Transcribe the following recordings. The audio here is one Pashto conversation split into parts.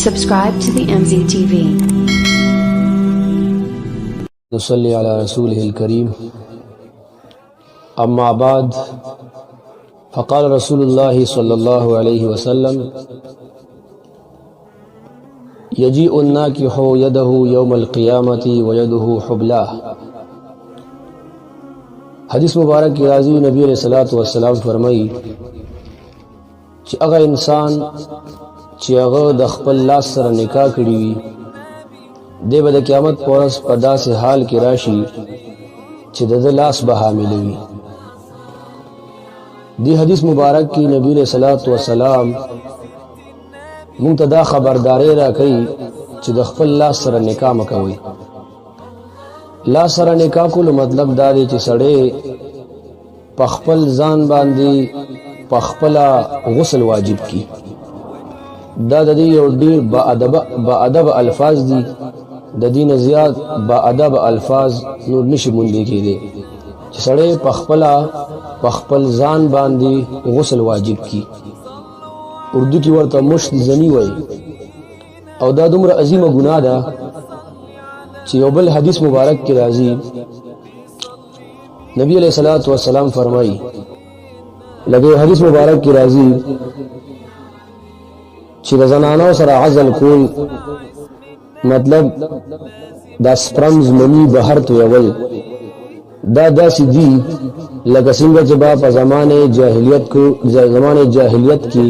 Subscribe to the MZTV. نصلي على رسوله الكريم أما بعد فقال رسول الله صلى الله عليه وسلم يجيء الناكح يده يوم القيامة ويده حبلاه. حدیث مبارک کی راضی نبی علیہ الصلوۃ والسلام فرمائی چې هغه انسان چې هغه د خپل لاس سره نکاح کړی وي دی به د قیامت په ورځ په داسې حال کې راشي چې د لاس به حامل وي. دی حدیث مبارک کی نبی علیہ الصلوۃ والسلام مونږ ته دا خبرداری راکړي چې د خپل لاس سره نکاح مکوئ. لاس سره نکاح کولو مطلب دا دی چې سړی په خپل ځان باندې په خپل غسل واجب کی. دا د دې یو ډیر با ادب الفاظ دي، د دین زیات با ادب الفاظ نور نشي مونږ کېږي چې سړی په خپل ځان باندې غسل واجب کی. اردو کې ورته مشت زنی وای او دا دومره عظیمه ګناه ده چې یو بل حدیث مبارک کې راځي نبی علیہ الصلوۃ والسلام فرمایي لکه حدیث مبارک کې راځي چې د زنانو سره عزل کول مطلب دا سپرمز منی بهر تویول دا داسې دي لکه څنګه چې په زمانه جاهلیت کې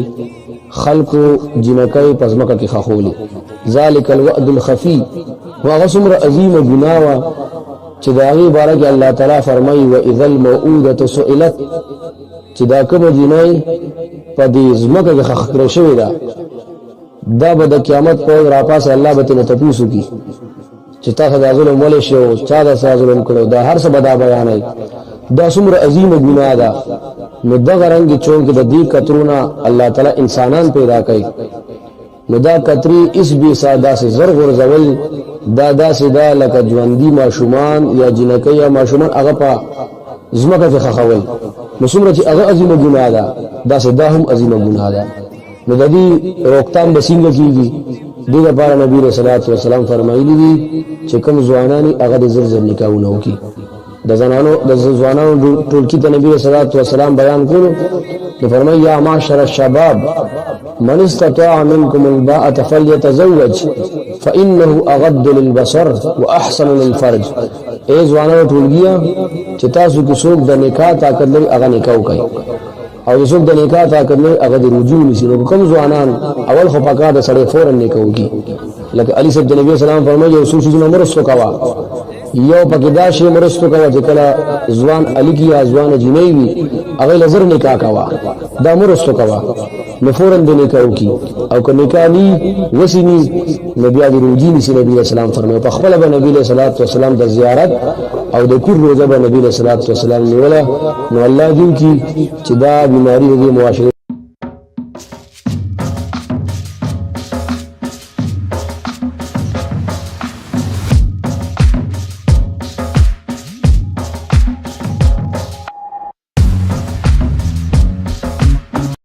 خلقو جنکای پزمکه کې خخولي. ذالک الوعد الخفی واغه څومره عظیمه ګناه وا چې دا غي بارک الله تعالی فرمایي و اذا الموءوده سئلت چې دا کوم جنای په دې زمکه کې خخ کړی شوی دا به د قیامت په را پاسه الله به تنه تاسو کی چې تاسو د ظلم ولې شو چا د ظلم کړو دا هر څه به دا بیانای. دا څومره عظیمه ګناه ده. نو دغه رنګ چون کې د دې کترونه الله تعالی انسانان پیدا کړي نو دا کتری اس بي ساده سے زر غرزول دا داسې دا لکه ژوندۍ ماشومان یا جنکې یا ماشومان هغه په زمکه کې خخول نو څومره چې هغه عظیمه ګناه ده داسې دا هم عظیمه ګناه ده. نو د دې روکتام به څنګه کیږي؟ دغه لپاره نبی رسول الله صلی الله علیه وسلم فرمایلی دي چې کوم ځوانان هغه د زر نکاحونه وکړي. د ځوانانو ټولکی ته نبی صلی الله علیه وسلم بیان کړو نو فرمایي یا معاشر الشباب من استطاع منكم الباءة فليتزوج فانه اغض للبصر واحسن للفرج. ای ځوانانو ټولګیا چې تاسو کې څوک د نکاح طاقت لري هغه نکاح وکړي او څوک د نکاح طاقت لري هغه د رجوع نشي. نو کوم ځوانان اول خو پکا د سړی فورا نکاح وکړي لکه علي صاحب د نبی سلام فرمایي یو څه نه مرستو کوا یو پکې دا شی مرستو کوا چې کله ځوان علي کی یا ځوان جنۍ وي هغه لزر نکاح کوا دا مرستو کوا نو فورا د نکاح وکړي او که نکاح ني وسینی نبی د رجوع نشي. نبی اسلام فرمایي په خپل به نبی صلی الله علیه وسلم د زیارت او د کور روزه به نبی صلی الله علیه وسلم نیوله. نو الله دې کی چې دا بیماری د معاشره